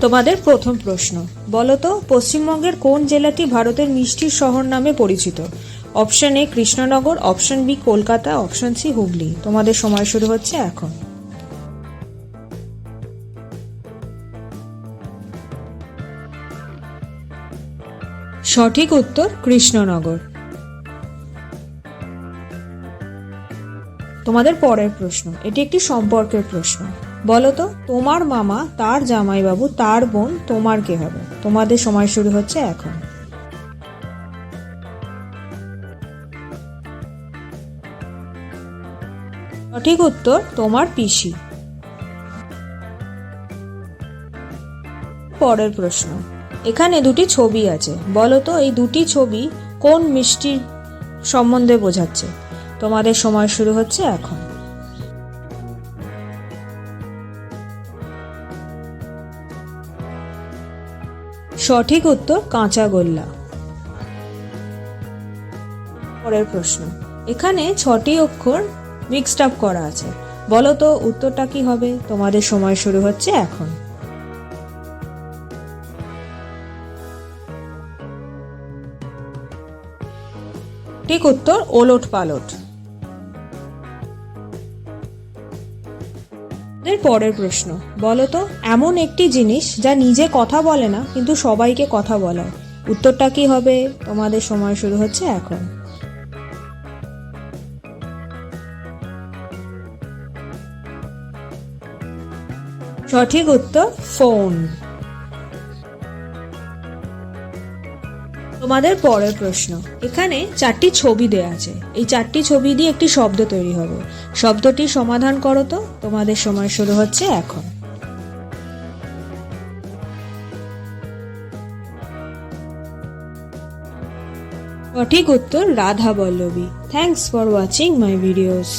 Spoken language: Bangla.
তোমাদের প্রথম প্রশ্ন, বলো তো পশ্চিমবঙ্গের কোন জেলাটি ভারতের মিষ্টির শহর নামে পরিচিত? Option A Krishnanagar, option B Kolkata, option C Hooghly. তোমাদের সময় শুরু হচ্ছে এখন। সঠিক উত্তর কৃষ্ণনগর। তোমাদের পরের প্রশ্ন, এটি একটি সম্পর্কের প্রশ্ন। বলো তো তোমার মামা তার জামাইবাবু তার বোন তোমার কে হবে? তোমাদের সময় শুরু হচ্ছে এখন। সঠিক উত্তর তোমার পিসি। পরের প্রশ্ন, এখানে দুটি ছবি আছে, বলো তো এই দুটি ছবি কোন মিষ্টির সম্বন্ধে বোঝাচ্ছে? তোমাদের সময় শুরু হচ্ছে এখন। সঠিক উত্তর কাঁচাগোল্লা। পরের প্রশ্ন, এখানে 6টি অক্ষর মিক্সড আপ করা আছে, বলো তো উত্তরটা কি হবে? তোমাদের সময় শুরু হচ্ছে এখন। ঠিক উত্তর ওলট পালট। পরের প্রশ্ন, বলো তো এমন একটি জিনিস যা নিজে কথা বলে না কিন্তু সবাইকে কথা বলায়, উত্তরটা কি হবে? তোমাদের সময় শুরু হচ্ছে এখন। সঠিক উত্তর ফোন। তোমাদের পরের প্রশ্ন, এখানে 4টি ছবি দেয়া আছে, এই 4টি ছবি দিয়ে একটি শব্দ তৈরি হবে, শব্দটি সমাধান করো তো। তোমাদের সময় শুরু হচ্ছে এখন। সঠিক উত্তর Radhaballabhi. Thanks for watching my videos.